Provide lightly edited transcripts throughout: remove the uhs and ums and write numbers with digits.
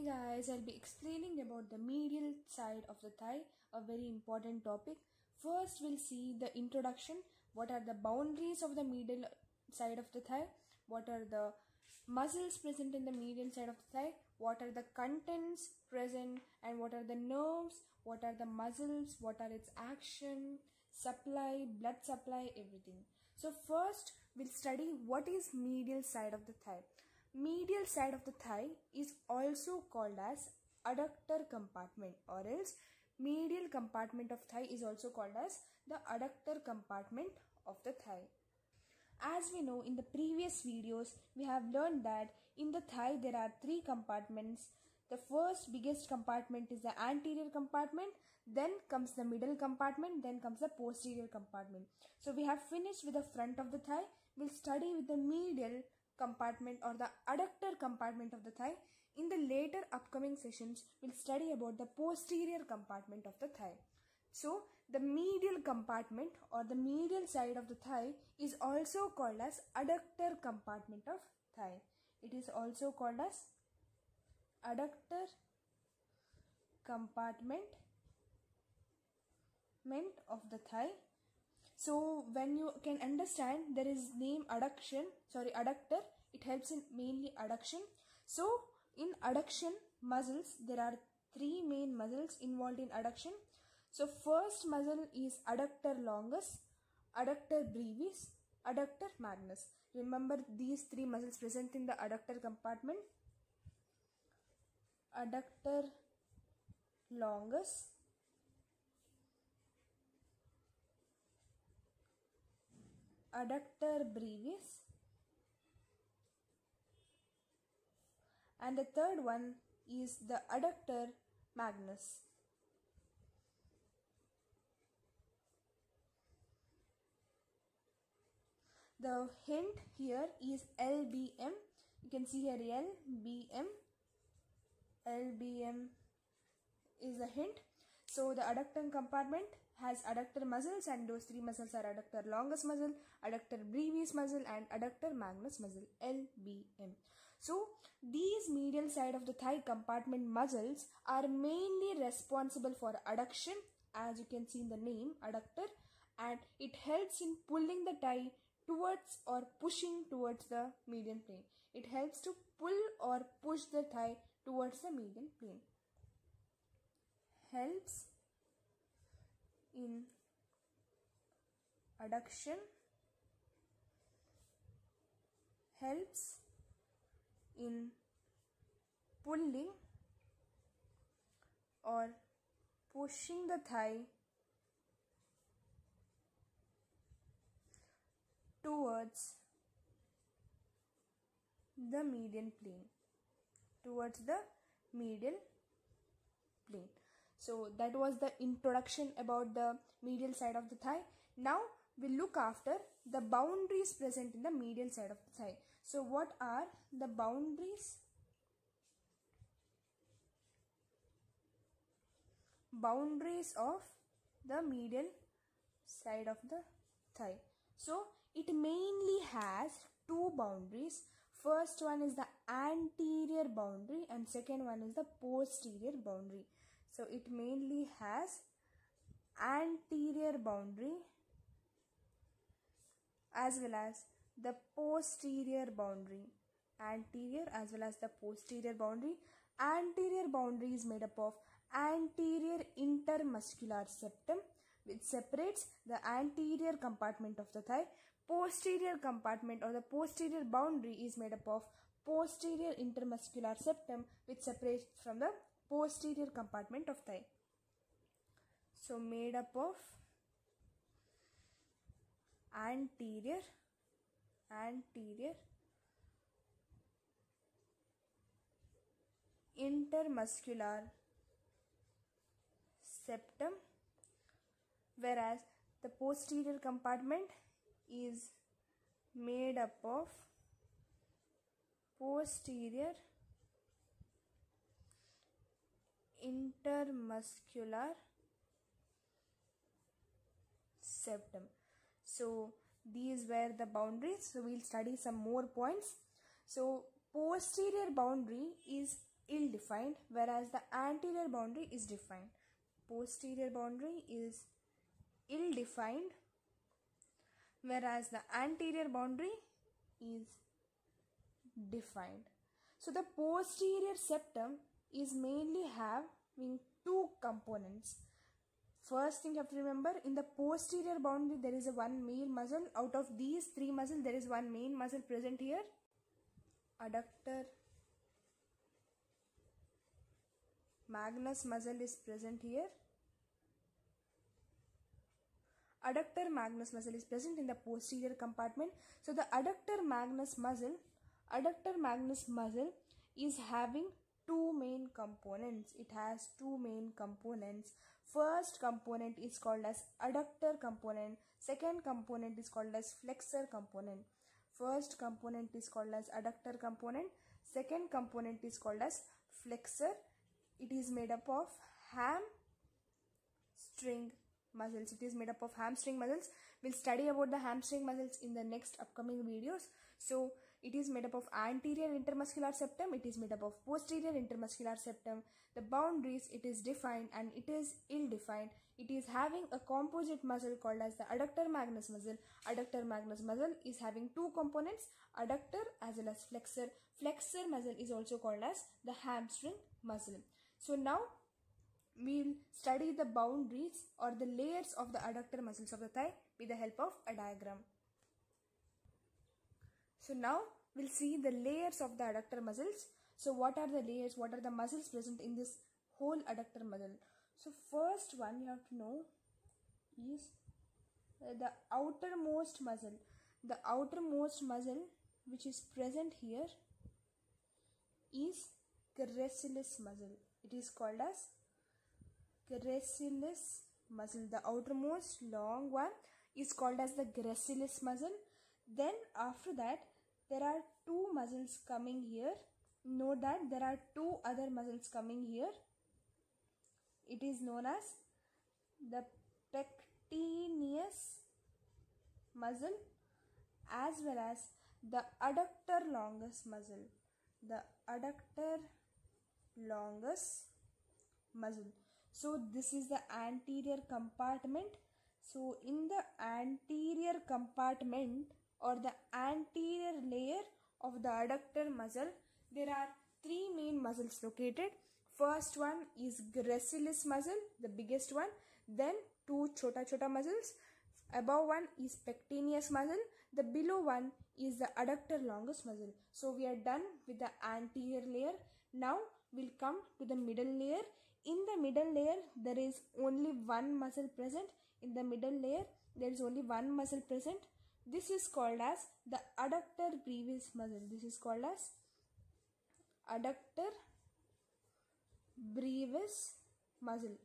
Hey guys, I'll be explaining about the medial side of the thigh, a very important topic. First, we'll see the introduction. What are the boundaries of the medial side of the thigh? What are the muscles present in the medial side of the thigh? What are the contents present and what are the nerves? What are the muscles? What are its action, supply, blood supply, everything. So first, we'll study what is medial side of the thigh. Medial side of the thigh is also called as adductor compartment, or else medial compartment of thigh is also called as the adductor compartment of the thigh. As we know, in the previous videos we have learned that in the thigh there are three compartments. The first biggest compartment is the anterior compartment, then comes the middle compartment, then comes the posterior compartment. So we have finished with the front of the thigh. We'll study with the medial compartment or the adductor compartment of the thigh. In the later upcoming sessions, we'll study about the posterior compartment of the thigh. So the medial compartment or the medial side of the thigh is also called as adductor compartment of thigh. It is also called as adductor compartment of the thigh. So when you can understand, there is name adductor, it helps in mainly adduction. So in adduction muscles, there are three main muscles involved in adduction. So first muscle is adductor longus, adductor brevis, adductor magnus. Remember these three muscles present in the adductor compartment. Adductor longus, adductor brevis, and the third one is the adductor magnus. The hint here is LBM. You can see here LBM. LBM is the hint. So the adductor compartment has adductor muscles, and those three muscles are adductor longus muscle, adductor brevis muscle, and adductor magnus muscle, LBM. So these medial side of the thigh compartment muscles are mainly responsible for adduction, as you can see in the name adductor, and it helps in pulling the thigh towards or pushing towards the median plane. It helps to pull or push the thigh towards the median plane. Helps in adduction, helps in pulling or pushing the thigh towards the median plane, towards the medial plane. So that was the introduction about the medial side of the thigh. Now we'll look after the boundaries present in the medial side of the thigh. So what are the boundaries? Boundaries of the medial side of the thigh. So it mainly has two boundaries. First one is the anterior boundary and second one is the posterior boundary. So it mainly has anterior boundary as well as the posterior boundary. Anterior as well as the posterior boundary. Anterior boundary is made up of anterior intermuscular septum, which separates the anterior compartment of the thigh. Posterior compartment or the posterior boundary is made up of posterior intermuscular septum, which separates from the posterior compartment of thigh. So made up of anterior intermuscular septum, whereas the posterior compartment is made up of posterior intermuscular septum. So these were the boundaries. So we'll study some more points. So posterior boundary is ill-defined. defined, whereas the anterior boundary is defined. Posterior boundary is ill-defined, whereas the anterior boundary is defined. So the posterior septum is mainly having two components. First thing you have to remember, in the posterior boundary there is a one main muscle. Out of these three muscles, there is one main muscle present here. Adductor magnus muscle is present here. Adductor magnus muscle is present in the posterior compartment. So the adductor magnus muscle is having two main components. It has two main components. First component is called as adductor component. Second component is called as flexor component. First component is called as adductor component. Second component is called as flexor. It is made up of hamstring muscles. It is made up of hamstring muscles. We'll study about the hamstring muscles in the next upcoming videos. So it is made up of anterior intermuscular septum. It is made up of posterior intermuscular septum. The boundaries, it is defined and it is ill-defined. It is having a composite muscle called as the adductor magnus muscle. Adductor magnus muscle is having two components, adductor as well as flexor. Flexor muscle is also called as the hamstring muscle. So now we'll study the boundaries or the layers of the adductor muscles of the thigh with the help of a diagram. So now we'll see the layers of the adductor muscles. So what are the layers? What are the muscles present in this whole adductor muscle? So first one you have to know is the outermost muscle. The outermost muscle which is present here is gracilis muscle. It is called as gracilis muscle. The outermost long one is called as the gracilis muscle. Then after that there are two muscles coming here. Note that there are two other muscles coming here. It is known as the pectineus muscle as well as the adductor longus muscle. The adductor longus muscle. So this is the anterior compartment. So in the anterior compartment or the anterior layer of the adductor muscle, there are three main muscles located. First one is gracilis muscle, the biggest one. Then two chota muscles. Above one is pectineus muscle. The below one is the adductor longus muscle. So we are done with the anterior layer. Now we'll come to the middle layer. In the middle layer, there is only one muscle present. In the middle layer, there is only one muscle present. This is called as the adductor brevis muscle. This is called as adductor brevis muscle.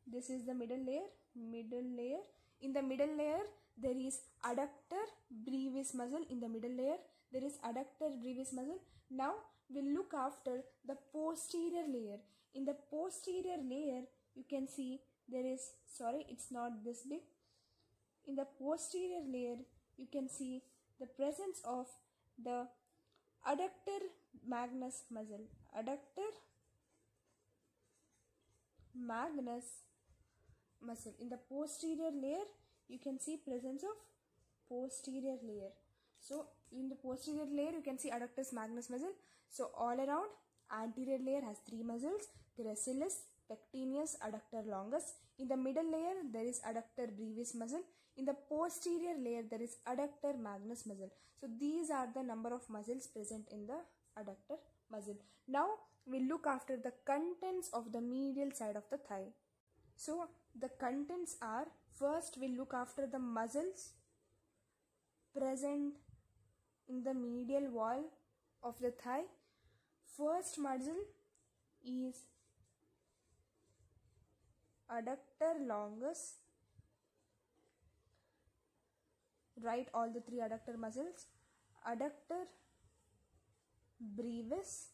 This is the middle layer. In the middle layer, there is adductor brevis muscle. In the middle layer, there is adductor brevis muscle. Now we'll look after the posterior layer. In the posterior layer, you can see there is, it's not this big. In the posterior layer, you can see the presence of the adductor magnus muscle. Adductor magnus muscle. In the posterior layer, you can see presence of posterior layer. So in the posterior layer, you can see adductor magnus muscle. So all around, anterior layer has three muscles: gracilis, pectineus, adductor longus. In the middle layer, there is adductor brevis muscle. In the posterior layer, there is adductor magnus muscle. So these are the number of muscles present in the adductor muscle. Now we'll look after the contents of the medial side of the thigh. So the contents are, first we'll look after the muscles present in the medial wall of the thigh. First muscle is adductor longus. Write all the three adductor muscles. Adductor brevis,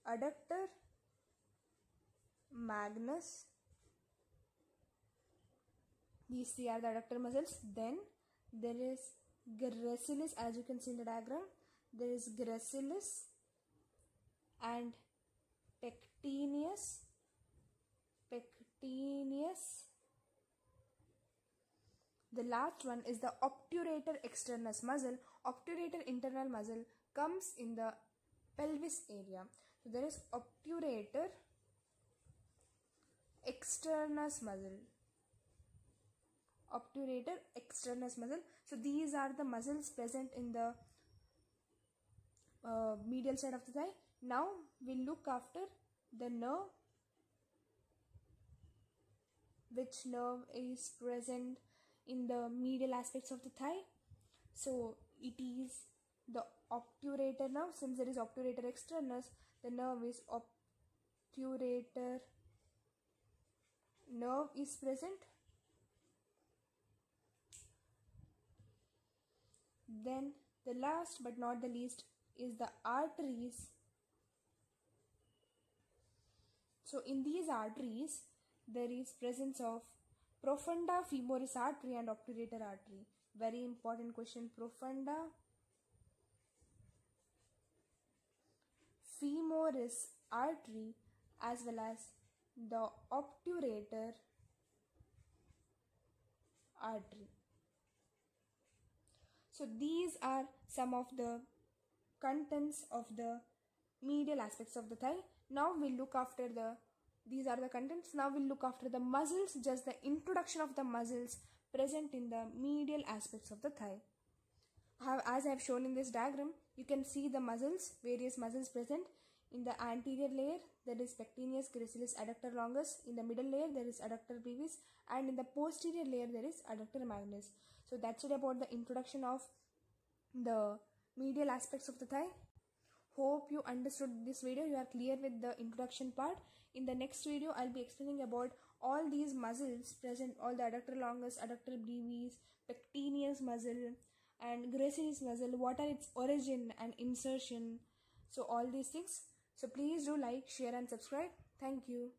adductor magnus. These three are the adductor muscles. Then there is gracilis, as you can see in the diagram. There is gracilis, and pectineus. The last one is the obturator externus muscle. Obturator internal muscle comes in the pelvis area. So there is obturator externus muscle. Obturator externus muscle. So these are the muscles present in the medial side of the thigh. Now we'll look after the nerve. Which nerve is present in the medial aspects of the thigh? So it is the obturator nerve. Since there is obturator externus, the nerve is obturator nerve is present. Then the last but not the least is the arteries. So in these arteries there is presence of profunda femoris artery and obturator artery. Very important question. Profunda femoris artery as well as the obturator artery. So these are some of the contents of the medial aspects of the thigh. Now we'll look after these are the contents. Now we'll look after the muscles, just the introduction of the muscles present in the medial aspects of the thigh. As I have shown in this diagram, you can see the muscles, various muscles present. In the anterior layer, there is pectineus, gracilis, adductor longus. In the middle layer, there is adductor brevis, and in the posterior layer, there is adductor magnus. So that's it about the introduction of the medial aspects of the thigh. Hope you understood this video. You are clear with the introduction part. In the next video, I'll be explaining about all these muscles present, all the adductor longus, adductor brevis, pectineus muscle, and gracilis muscle, what are its origin and insertion. So all these things. So please do like, share and subscribe. Thank you.